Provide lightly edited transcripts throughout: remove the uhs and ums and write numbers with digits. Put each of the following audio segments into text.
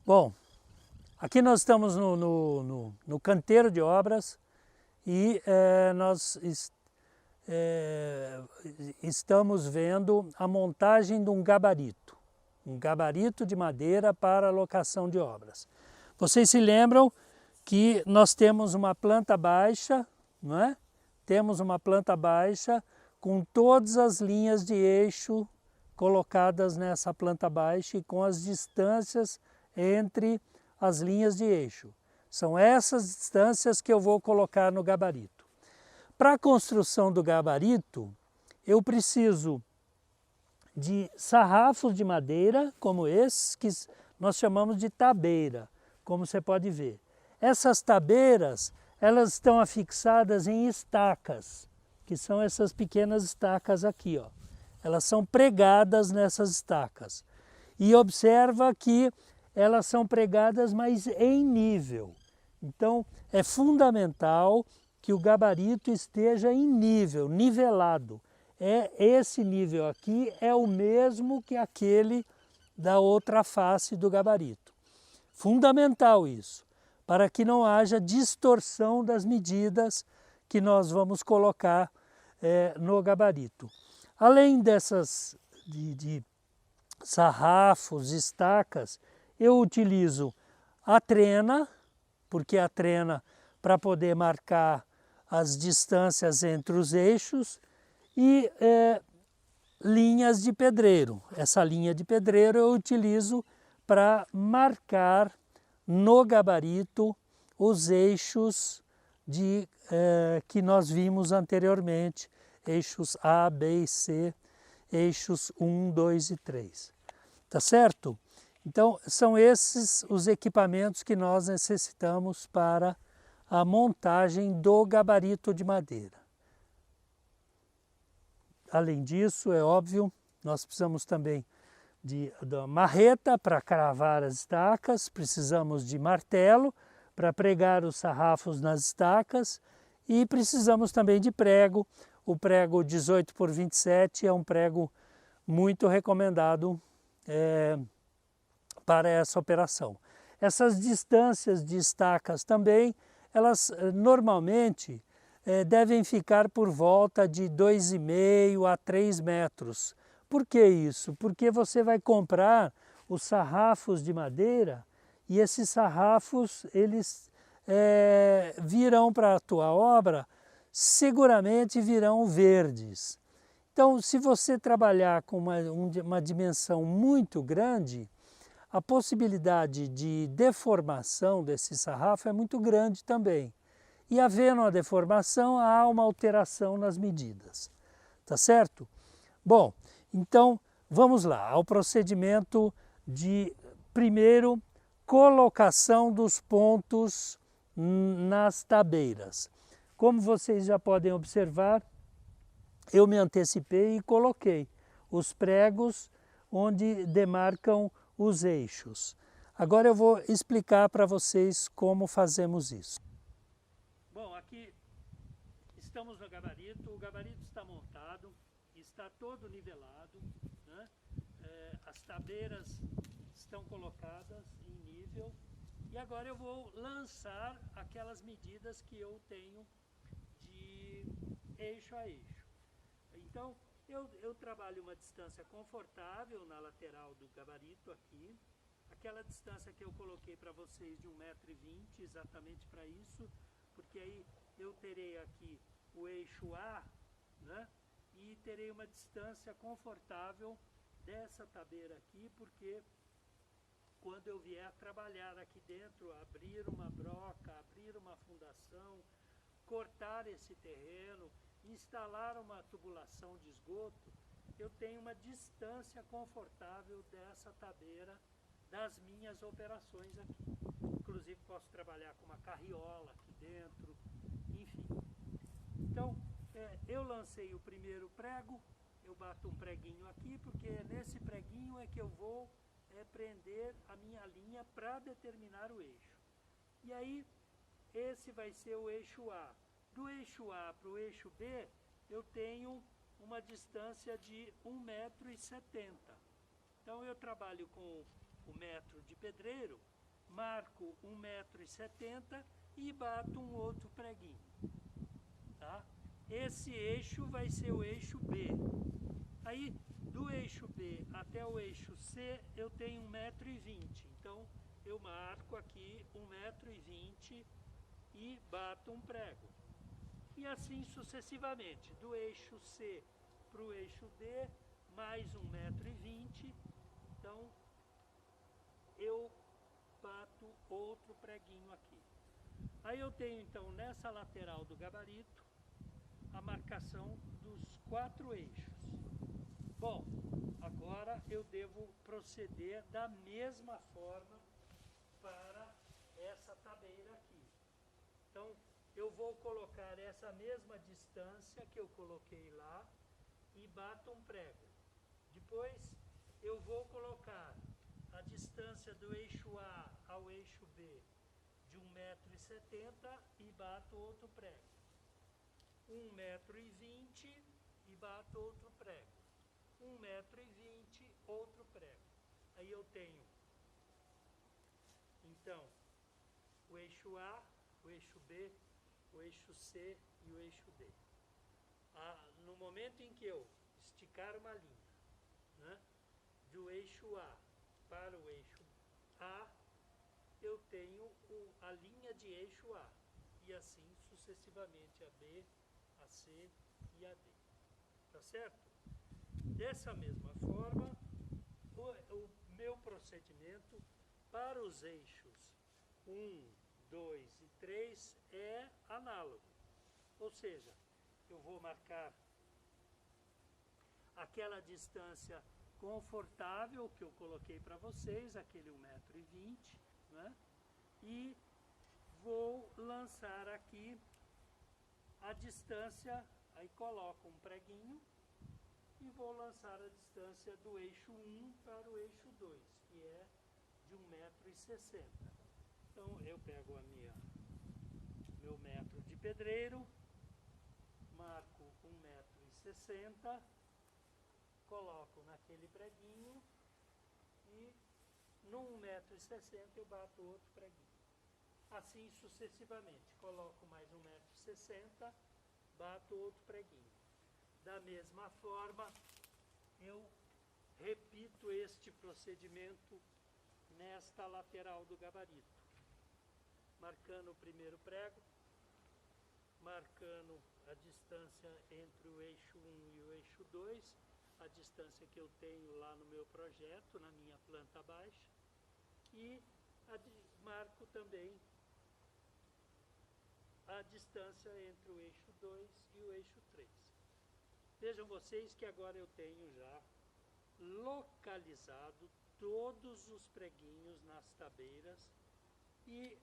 Bom, aqui nós estamos no canteiro de obras e nós estamos vendo a montagem de um gabarito de madeira para locação de obras. Vocês se lembram que nós temos uma planta baixa, não é? Temos uma planta baixa com todas as linhas de eixo colocadas nessa planta baixa e com as distâncias entre as linhas de eixo. São essas distâncias que eu vou colocar no gabarito. Para a construção do gabarito, eu preciso de sarrafos de madeira, como esses, que nós chamamos de tabeira, como você pode ver. Essas tabeiras, elas estão afixadas em estacas, que são essas pequenas estacas aqui, ó. Elas são pregadas nessas estacas. E observa que elas são pregadas, mas em nível. Então, é fundamental que o gabarito esteja em nível, nivelado. Esse nível aqui é o mesmo que aquele da outra face do gabarito. Fundamental isso, para que não haja distorção das medidas que nós vamos colocar no gabarito. Além dessas de sarrafos, estacas, eu utilizo a trena, porque a trena para poder marcar as distâncias entre os eixos, e linhas de pedreiro. Essa linha de pedreiro eu utilizo para marcar no gabarito os eixos que nós vimos anteriormente, eixos A, B e C, eixos 1, 2 e 3. Tá certo? Então, são esses os equipamentos que nós necessitamos para a montagem do gabarito de madeira. Além disso, é óbvio, nós precisamos também da marreta para cravar as estacas, precisamos de martelo para pregar os sarrafos nas estacas e precisamos também de prego. O prego 18 por 27 é um prego muito recomendado para essa operação. Essas distâncias de estacas também, elas normalmente devem ficar por volta de 2,5 a 3 metros. Por que isso? Porque você vai comprar os sarrafos de madeira e esses sarrafos eles virão para a tua obra, seguramente virão verdes. Então, se você trabalhar com uma dimensão muito grande, a possibilidade de deformação desse sarrafo é muito grande também. E havendo a deformação, há uma alteração nas medidas. Tá certo? Bom, então vamos lá ao procedimento de, primeiro, colocação dos pontos nas tabeiras. Como vocês já podem observar, eu me antecipei e coloquei os pregos onde demarcam os eixos. Agora eu vou explicar para vocês como fazemos isso. Bom, aqui estamos no gabarito, o gabarito está montado, está todo nivelado, né? As tabeiras estão colocadas em nível e agora eu vou lançar aquelas medidas que eu tenho de eixo a eixo. Então, eu trabalho uma distância confortável na lateral do gabarito aqui, aquela distância que eu coloquei para vocês de 1,20 m, exatamente para isso, porque aí eu terei aqui o eixo A, né? E terei uma distância confortável dessa tabeira aqui, porque quando eu vier trabalhar aqui dentro, abrir uma broca, abrir uma fundação, cortar esse terreno, instalar uma tubulação de esgoto, eu tenho uma distância confortável dessa tabeira das minhas operações aqui. Inclusive posso trabalhar com uma carriola aqui dentro, enfim. Então, eu lancei o primeiro prego, eu bato um preguinho aqui, porque nesse preguinho é que eu vou prender a minha linha para determinar o eixo. E aí, esse vai ser o eixo A. Do eixo A para o eixo B, eu tenho uma distância de 1,70 m. Então eu trabalho com o metro de pedreiro marco 1,70 m e bato um outro preguinho. Tá? Esse eixo vai ser o eixo B. Aí, do eixo B até o eixo C, eu tenho 1,20 m. Então, eu marco aqui 1,20 m e bato um prego. E assim sucessivamente, do eixo C para o eixo D, mais 1,20 m. Então, eu bato outro preguinho aqui. Aí eu tenho então nessa lateral do gabarito a marcação dos 4 eixos. Bom, agora eu devo proceder da mesma forma para essa tabeira aqui. Então eu vou colocar essa mesma distância que eu coloquei lá e bato um prego. Depois eu vou colocar a distância do eixo A ao eixo B de 1,70 m e bato outro prego. 1,20 m e bato outro prego. 1,20 m, outro prego. Aí eu tenho, então, o eixo A, o eixo B, o eixo C e o eixo D. No momento em que eu esticar uma linha, né, do eixo A para o eixo A, eu tenho a linha de eixo A, e assim sucessivamente a B, a C e a D. Tá certo? Dessa mesma forma, o meu procedimento para os eixos 1, 2 e 3 é análogo. Ou seja, eu vou marcar aquela distância confortável que eu coloquei para vocês, aquele 1,20 m, né? E vou lançar aqui a distância, aí coloco um preguinho e vou lançar a distância do eixo 1 para o eixo 2, que é de 1,60 m. Então eu pego meu metro de pedreiro, marco 1,60 m, coloco naquele preguinho e no 1,60 m eu bato outro preguinho. Assim sucessivamente, coloco mais 1,60 m, bato outro preguinho. Da mesma forma, eu repito este procedimento nesta lateral do gabarito. Marcando o primeiro prego, marcando a distância entre o eixo 1 e o eixo 2, a distância que eu tenho lá no meu projeto, na minha planta baixa, e marco também a distância entre o eixo 2 e o eixo 3. Vejam vocês que agora eu tenho já localizado todos os preguinhos nas tabeiras e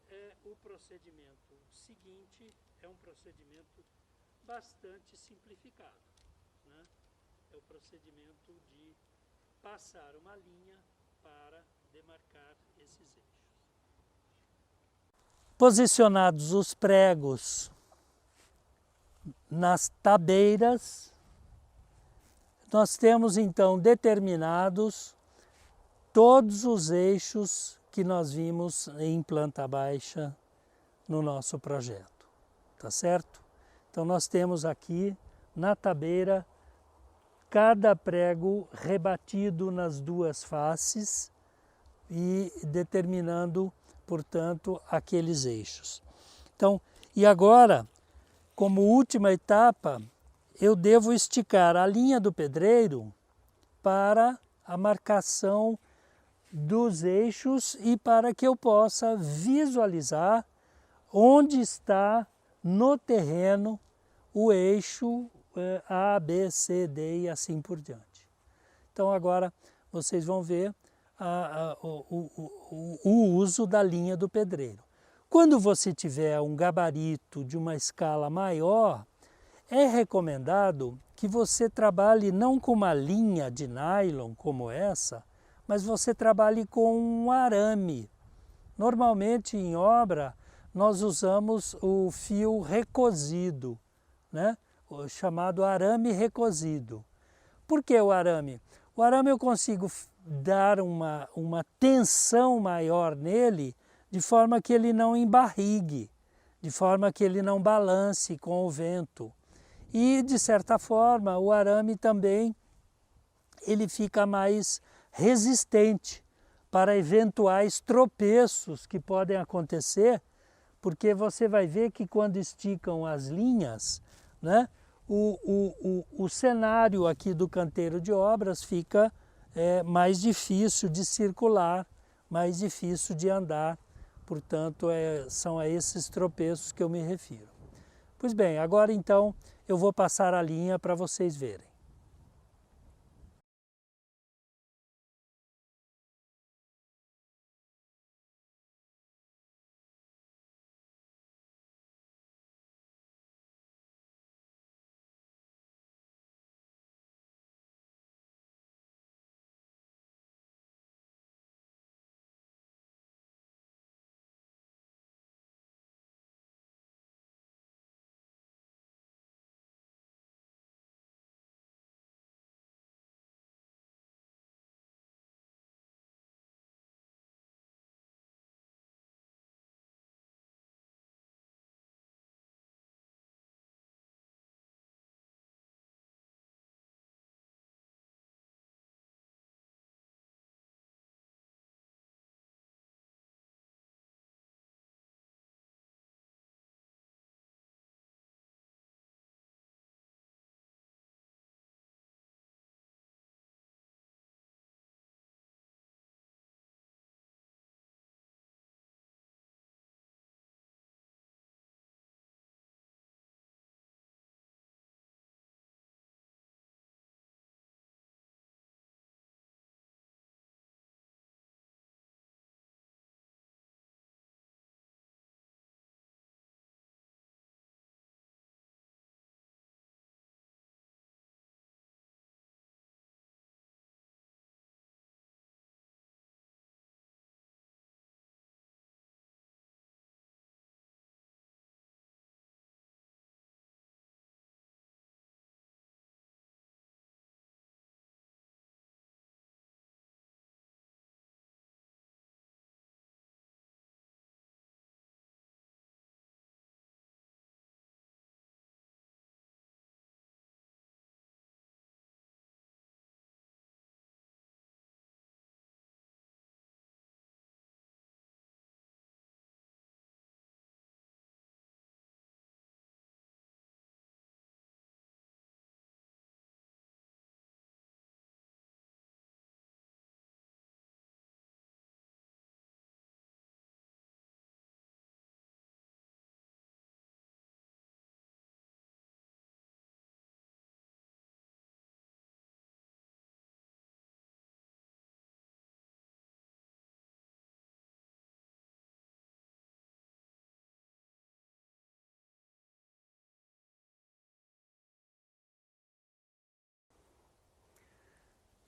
o procedimento seguinte é um procedimento bastante simplificado, né? É o procedimento de passar uma linha para demarcar esses eixos. Posicionados os pregos nas tabeiras, nós temos então determinados todos os eixos que nós vimos em planta baixa no nosso projeto, tá certo? Então nós temos aqui na tabeira cada prego rebatido nas duas faces e determinando, portanto, aqueles eixos. Então, e agora, como última etapa, eu devo esticar a linha do pedreiro para a marcação dos eixos e para que eu possa visualizar onde está no terreno o eixo A, B, C, D e assim por diante. Então agora vocês vão ver o uso da linha do pedreiro. Quando você tiver um gabarito de uma escala maior, é recomendado que você trabalhe não com uma linha de nylon como essa, mas você trabalhe com um arame. Normalmente em obra nós usamos o fio recosido, né? O chamado arame recosido. Por que o arame? O arame eu consigo dar uma tensão maior nele de forma que ele não embarrigue, de forma que ele não balance com o vento. E, de certa forma, o arame também ele fica mais resistente para eventuais tropeços que podem acontecer, porque você vai ver que quando esticam as linhas, né, o cenário aqui do canteiro de obras fica mais difícil de circular, mais difícil de andar, portanto são a esses tropeços que eu me refiro. Pois bem, agora então eu vou passar a linha para vocês verem.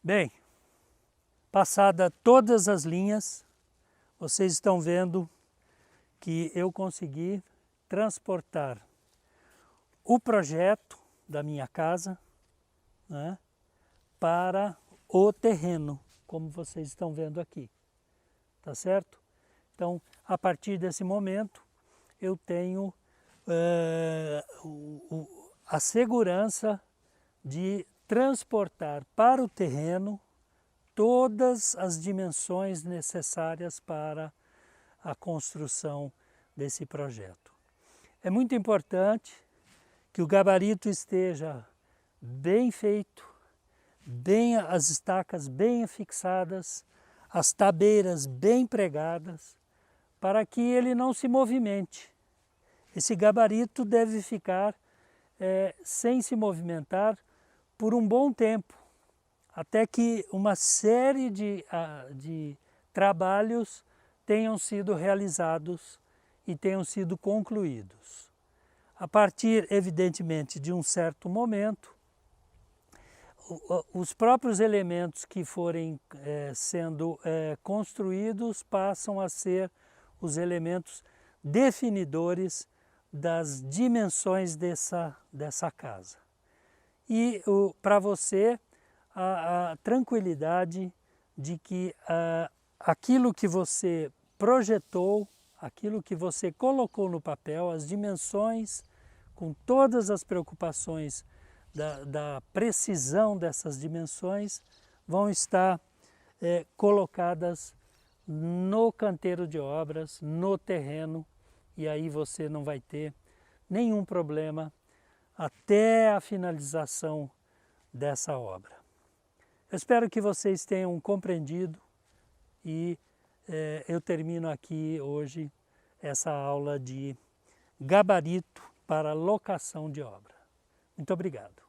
Bem, passada todas as linhas, vocês estão vendo que eu consegui transportar o projeto da minha casa, né, para o terreno, como vocês estão vendo aqui, tá certo? Então, a partir desse momento, eu tenho a segurança de transportar para o terreno todas as dimensões necessárias para a construção desse projeto. É muito importante que o gabarito esteja bem feito, as estacas bem fixadas, as tabeiras bem pregadas, para que ele não se movimente. Esse gabarito deve ficar sem se movimentar por um bom tempo, até que uma série de trabalhos tenham sido realizados e tenham sido concluídos. A partir, evidentemente, de um certo momento, os próprios elementos que forem sendo construídos passam a ser os elementos definidores das dimensões dessa casa. E para você, a tranquilidade de que aquilo que você projetou aquilo que você colocou no papel, as dimensões, com todas as preocupações da precisão dessas dimensões, vão estar colocadas no canteiro de obras, no terreno, e aí você não vai ter nenhum problema até a finalização dessa obra. Eu espero que vocês tenham compreendido e eu termino aqui hoje essa aula de gabarito para locação de obra. Muito obrigado.